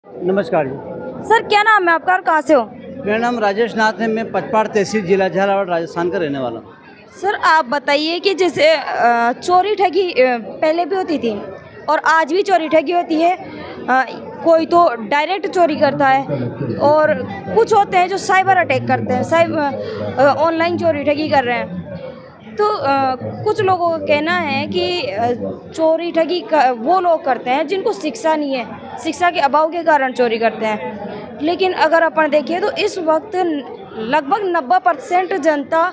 नमस्कार जी। सर क्या नाम है आपका और कहाँ से हो? मेरा नाम राजेश नाथ है। मैं पचपाड़ तहसील जिला झालावाड़ राजस्थान का रहने वाला हूँ। सर आप बताइए कि जैसे चोरी ठगी पहले भी होती थी और आज भी चोरी ठगी होती है। अ, कोई तो डायरेक्ट चोरी करता है और कुछ होते हैं जो साइबर अटैक करते हैं, ऑनलाइन चोरी ठगी कर रहे हैं। तो कुछ लोगों का कहना है कि चोरी ठगी वो लोग करते हैं जिनको शिक्षा नहीं है, शिक्षा के अभाव के कारण चोरी करते हैं। लेकिन अगर अपन देखें तो इस वक्त लगभग 90% जनता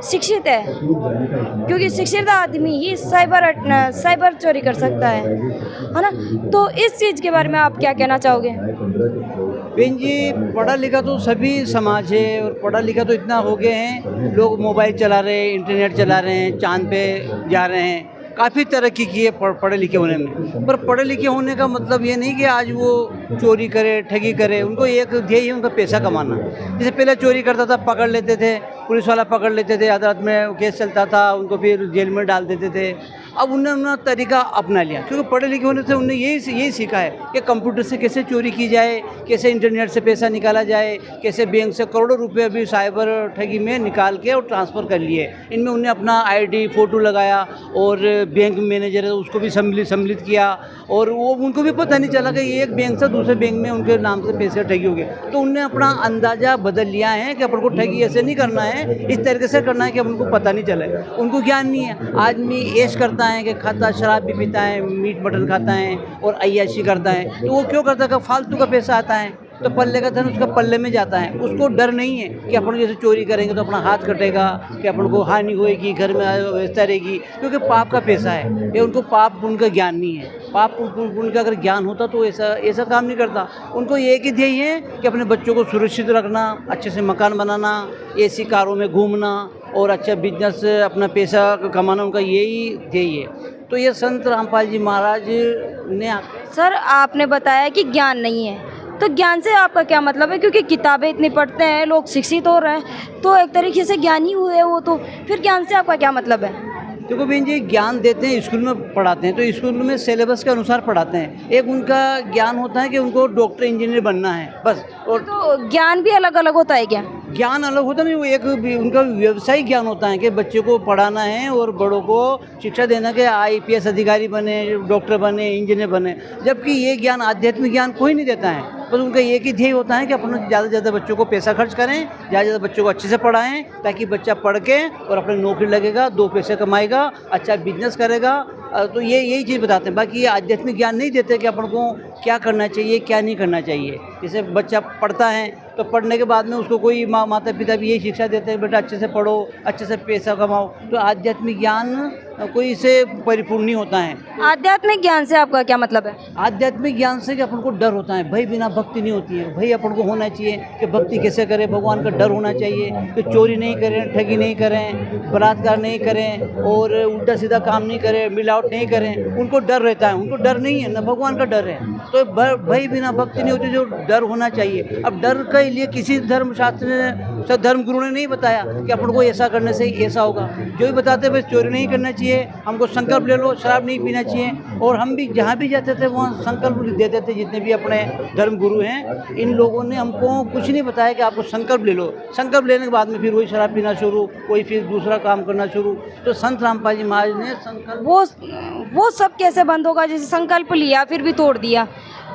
शिक्षित है, क्योंकि शिक्षित आदमी ही साइबर चोरी कर सकता है ना। तो इस चीज़ के बारे में आप क्या कहना चाहोगे? बहन जी, पढ़ा लिखा तो सभी समाज है और पढ़ा लिखा तो इतना हो गए हैं। लोग मोबाइल चला रहे हैं, इंटरनेट चला रहे हैं, चांद पे जा रहे हैं। काफ़ी तरक्की की है पढ़े लिखे होने में। पर पढ़े लिखे होने का मतलब ये नहीं कि आज वो चोरी करे, ठगी करे। उनको एक ध्येय है, उनका पैसा कमाना। जैसे पहले चोरी करता था, पकड़ लेते थे, पुलिस वाला पकड़ लेते थे, अदालत में केस चलता था, उनको फिर जेल में डाल देते थे। अब उन्होंने तरीका अपना लिया, क्योंकि पढ़े लिखे होने से उन्हें यही सीखा है कि कंप्यूटर से कैसे चोरी की जाए, कैसे इंटरनेट से पैसा निकाला जाए, कैसे बैंक से करोड़ों रुपए अभी साइबर ठगी में निकाल के और ट्रांसफ़र कर लिए। इनमें उन्हें अपना आईडी फ़ोटो लगाया और बैंक मैनेजर है उसको भी सम्मिलित किया, और वो उनको भी पता नहीं चला कि एक बैंक से दूसरे बैंक में उनके नाम से पैसे ठगी हो गए। तो उनने अपना अंदाज़ा बदल लिया है कि अपन को ठगी ऐसे नहीं करना है, इस तरीके से करना है कि उनको पता नहीं चले। उनको ज्ञान नहीं है। आदमी ऐश करता है कि खाता, शराब भी पीता है, मीट मटन खाता है और अय्याशी करता है। तो वो क्यों करता है? फालतू का पैसा आता है तो पल्ले का धन उसका पल्ले में जाता है। उसको डर नहीं है कि अपन जैसे चोरी करेंगे तो अपना हाथ कटेगा, कि अपन को हानि होएगी, घर में व्यवस्था रहेगी, क्योंकि पाप का पैसा है। ये उनको पाप पुण्य का ज्ञान नहीं है। पाप पुण्य का अगर ज्ञान होता तो ऐसा काम नहीं करता। उनको एक ही ध्येय है कि अपने बच्चों को सुरक्षित रखना, अच्छे से मकान बनाना, एसी कारों में घूमना और अच्छा बिजनेस, अपना पैसा कमाना, उनका यही ध्येय है। तो ये संत रामपाल जी महाराज ने। सर आपने बताया कि ज्ञान नहीं है, तो ज्ञान से आपका क्या मतलब है? क्योंकि किताबें इतनी पढ़ते हैं, लोग शिक्षित हो रहे हैं, तो एक तरीके से ज्ञानी हुए वो, तो फिर ज्ञान से आपका क्या मतलब है? देखो बहन जी, ज्ञान देते हैं, स्कूल में पढ़ाते हैं, तो स्कूल में सिलेबस के अनुसार पढ़ाते हैं। एक उनका ज्ञान होता है कि उनको डॉक्टर इंजीनियर बनना है बस। और तो ज्ञान भी अलग अलग होता है क्या? ज्ञान अलग होता नहीं, वो एक उनका व्यवसायिक ज्ञान होता है कि बच्चे को पढ़ाना है और बड़ों को शिक्षा देना कि IPS अधिकारी बने, डॉक्टर बने, इंजीनियर बने। जबकि ये ज्ञान, आध्यात्मिक ज्ञान कोई नहीं देता है। बस उनका एक ही ध्येय होता है कि अपन ज़्यादा से ज़्यादा बच्चों को पैसा खर्च करें, ज़्यादा से ज़्यादा बच्चों को अच्छे से पढ़ाएं, ताकि बच्चा पढ़ के और अपनी नौकरी लगेगा, 2 पैसे कमाएगा, अच्छा बिजनेस करेगा। तो यही चीज़ बताते हैं। बाकी ये आध्यात्मिक ज्ञान नहीं देते कि अपन को क्या करना चाहिए, क्या नहीं करना चाहिए। जैसे बच्चा पढ़ता है तो पढ़ने के बाद में उसको कोई माता पिता भी यही शिक्षा देते हैं, बेटा अच्छे से पढ़ो, अच्छे से पैसा कमाओ। तो आध्यात्मिक ज्ञान कोई इसे परिपूर्ण नहीं होता है। आध्यात्मिक ज्ञान से आपका क्या मतलब है? आध्यात्मिक ज्ञान से कि अपन को डर होता है। भय बिना भक्ति नहीं होती है। भय अपन को होना चाहिए कि भक्ति कैसे करें, भगवान का डर होना चाहिए कि चोरी नहीं करें, ठगी नहीं करें, बलात्कार नहीं करें और उल्टा सीधा काम नहीं करें, मिलावट नहीं करें। उनको डर रहता है, उनको डर नहीं है ना, भगवान का डर है। तो भय बिना भक्ति नहीं होती, जो डर होना चाहिए। अब डर के लिए किसी धर्मशास्त्र ने, धर्म गुरु ने नहीं बताया कि अपन को ऐसा करने से ऐसा होगा। जो भी बताते बस चोरी नहीं करना चाहिए, हमको संकल्प ले लो, शराब नहीं पीना चाहिए। और हम भी जहाँ भी जाते थे वहाँ संकल्प देते थे। जितने भी अपने धर्म गुरु हैं, इन लोगों ने हमको कुछ नहीं बताया कि आपको संकल्प ले लो। संकल्प लेने के बाद में फिर वही शराब पीना शुरू, कोई फिर दूसरा काम करना शुरू। तो संत रामपाल जी महाराज ने संकल्प, वो सब कैसे बंद होगा? जैसे संकल्प लिया फिर भी तोड़ दिया।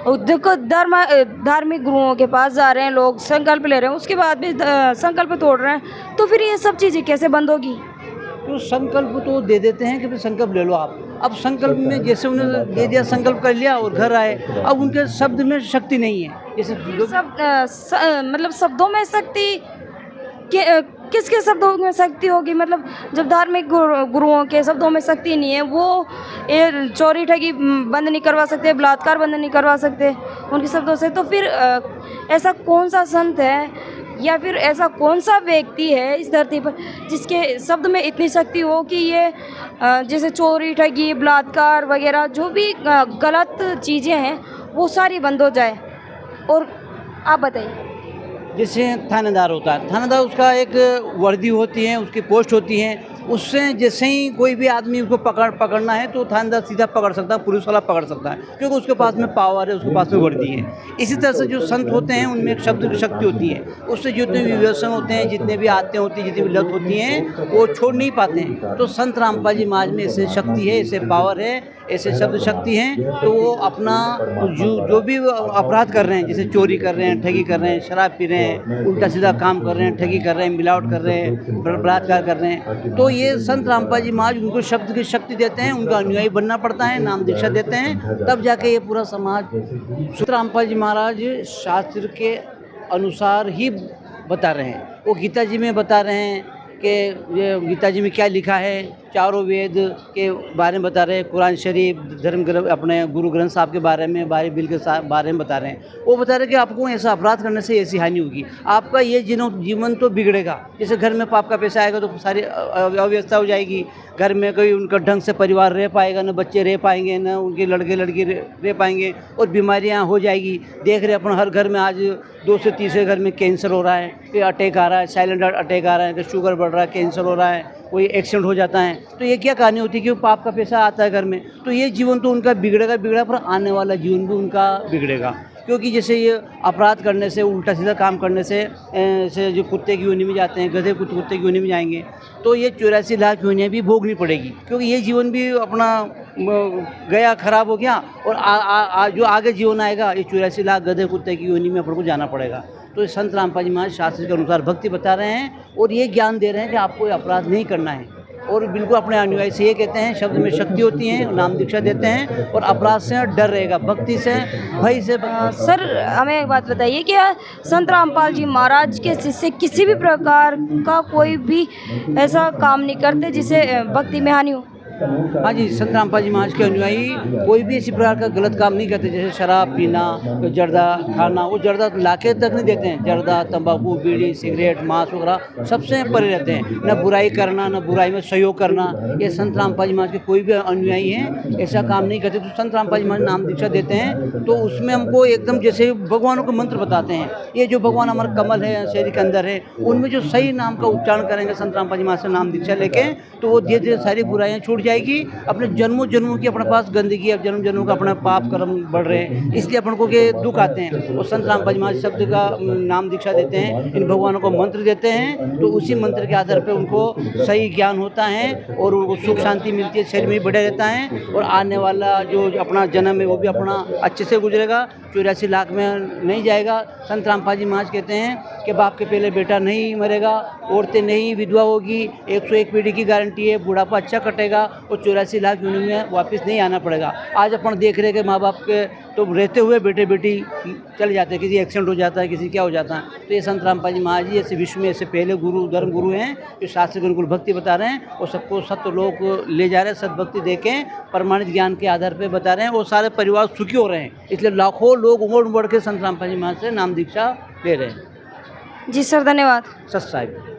देखो धार्मिक गुरुओं के पास जा रहे हैं लोग, संकल्प ले रहे हैं, उसके बाद भी संकल्प तोड़ रहे हैं, तो फिर ये सब चीज़ें कैसे बंद होगी? तो संकल्प तो दे देते हैं कि भाई संकल्प ले लो आप। अब संकल्प में जैसे उन्हें दे दिया, संकल्प कर लिया और घर आए, अब उनके शब्द में शक्ति नहीं है। जैसे मतलब शब्दों में शक्ति किसके शब्दों में शक्ति होगी? मतलब जब धार्मिक गुरुओं के शब्दों में शक्ति नहीं है, वो ये चोरी ठगी बंद नहीं करवा सकते, बलात्कार बंद नहीं करवा सकते उनके शब्दों से, तो फिर ऐसा कौन सा संत है या फिर ऐसा कौन सा व्यक्ति है इस धरती पर जिसके शब्द में इतनी शक्ति हो कि ये जैसे चोरी ठगी बलात्कार वगैरह जो भी गलत चीज़ें हैं वो सारी बंद हो जाए? और आप बताइए। जैसे थानेदार होता है, थानेदार उसका एक वर्दी होती है, उसकी पोस्ट होती है। उससे जैसे ही कोई भी आदमी उसको पकड़ना है तो थानेदार सीधा पकड़ सकता है, पुलिस वाला पकड़ सकता है, क्योंकि उसके पास में पावर है, उसके पास में वर्दी है। इसी तरह से जो संत होते हैं उनमें एक शब्द की शक्ति होती है, उससे जितने भी व्यसन होते हैं, जितने भी आदतें होती हैं, जितनी भी लत होती हैं, वो छोड़ नहीं पाते हैं। तो संत रामपाल जी महाराज में ऐसे शक्ति है, ऐसे पावर है, ऐसे शब्द शक्ति हैं, तो वो अपना जो भी अपराध कर रहे हैं, जैसे चोरी कर रहे हैं, ठगी कर रहे हैं, शराब पी रहे हैं, उल्टा सीधा काम कर रहे हैं, ठगी कर रहे हैं, मिलावट कर रहे हैं, बलात्कार कर रहे हैं, तो ये संत रामपाल जी महाराज उनको शब्द की शक्ति देते हैं, उनका अनुयायी बनना पड़ता है, नाम दीक्षा देते हैं, तब जाके ये पूरा समाज। संत रामपाल जी महाराज शास्त्र के अनुसार ही बता रहे हैं। वो गीता जी में बता रहे हैं कि ये गीता जी में क्या लिखा है, चारों वेद के बारे में बता रहे हैं, कुरान शरीफ, धर्म ग्रंथ, अपने गुरु ग्रंथ साहब के बारे में, बिल के बारे में बता रहे हैं। वो बता रहे हैं कि आपको ऐसा अपराध करने से ऐसी हानि होगी, आपका ये जीवन तो बिगड़ेगा। जैसे घर में पाप का पैसा आएगा तो सारी अव्यवस्था हो जाएगी, घर में कोई उनका ढंग से परिवार रह पाएगा, न बच्चे रह पाएंगे, न उनके लड़के लड़की रह पाएंगे, और बीमारियां हो जाएगी। देख रहे अपन हर घर में आज 2 से 3 घर में कैंसर हो रहा है, फिर अटैक आ रहा है, साइलेंट अटैक आ रहा है, शुगर बढ़ रहा है, कैंसर हो रहा है, कोई एक्सीडेंट हो जाता है। तो ये क्या कहानी होती है कि वो पाप का पैसा आता है घर में, तो ये जीवन तो उनका बिगड़ेगा, पर आने वाला जीवन भी उनका बिगड़ेगा। क्योंकि जैसे ये अपराध करने से, उल्टा सीधा काम करने से जो कुत्ते की योनि में जाते हैं, गधे कुत्ते की योनि में जाएंगे, तो ये 84 लाख योनियाँ भी भोगनी पड़ेगी, क्योंकि ये जीवन भी अपना गया, खराब हो गया, और जो आगे जीवन आएगा ये 84 लाख गधे कुत्ते की योनि में अपन को जाना पड़ेगा। तो ये संत रामपाल जी महाराज शास्त्र के अनुसार भक्ति बता रहे हैं, और ये ज्ञान दे रहे हैं कि आपको अपराध नहीं करना है, और बिल्कुल अपने अनुयायी से ये कहते हैं, शब्द में शक्ति होती है, नाम दीक्षा देते हैं, और अपराध से डर रहेगा, भक्ति से, भय से। सर हमें एक बात बताइए, क्या संत रामपाल जी महाराज के शिष्य किसी भी प्रकार का कोई भी ऐसा काम नहीं करते जिससे भक्ति में हानि हो? हाँ जी, संत रामपाल जी महाराज के अनुयायी कोई भी इसी प्रकार का गलत काम नहीं करते, जैसे शराब पीना, जर्दा खाना, वो जर्दा लाके तक नहीं देते हैं। जर्दा, तंबाकू, बीड़ी, सिगरेट, मांस वगैरह सबसे परे रहते हैं। न बुराई करना, न बुराई में सहयोग करना, ये संत रामपाल जी महाराज के कोई भी अनुयायी हैं ऐसा काम नहीं करते। तो संत रामपाल जी महाराज नाम दीक्षा देते हैं, तो उसमें हमको एकदम जैसे भगवानों को मंत्र बताते हैं। ये जो भगवान हमारा कमल है, शरीर के अंदर है, उनमें जो सही नाम का उच्चारण करेंगे संत रामपाल जी महाराज से नाम दीक्षा लेके, तो वो धीरे धीरे सारी बुराइयाँ छूट जाएगी। अपने जन्मों की अपने पास गंदगी, अब जन्मों का अपना पाप कर्म बढ़ रहे हैं, इसलिए अपन को के दुख आते हैं। और संत रामपाल जी महाराज शब्द का नाम दीक्षा देते हैं, इन भगवानों को मंत्र देते हैं, तो उसी मंत्र के आधार पे उनको सही ज्ञान होता है, और उनको सुख शांति मिलती है, शरीर में बढ़े रहता है, और आने वाला जो अपना जन्म है वो भी अपना अच्छे से गुजरेगा, 84 लाख में नहीं जाएगा। संत रामपाल जी महाराज कहते हैं कि बाप के पहले बेटा नहीं मरेगा, औरतें नहीं विधवा होगी, 101 पीढ़ी की गारंटी है, बुढ़ापा अच्छा कटेगा, और 84 लाख यूनि में वापस नहीं आना पड़ेगा। आज अपन देख रहे हैं कि माँ बाप के तो रहते हुए बेटे बेटी चले जाते हैं, किसी एक्सीडेंट हो जाता है, किसी क्या हो जाता है। तो ये संत रामपाल जी महाराज जी ऐसे विश्व में ऐसे पहले गुरु, धर्म गुरु हैं, जो शास्त्र के अनुकूल भक्ति बता रहे हैं, और सबको सत्य लोक ले जा रहे हैं, सद्भक्ति देके प्रमाणित ज्ञान के आधार पर बता रहे हैं, और सारे परिवार सुखी हो रहे हैं। इसलिए लाखों लोग उमड़ उमड़ के संत रामपाल जी महाराज से नाम दीक्षा ले रहे हैं। जी सर, धन्यवाद। सत साहिब।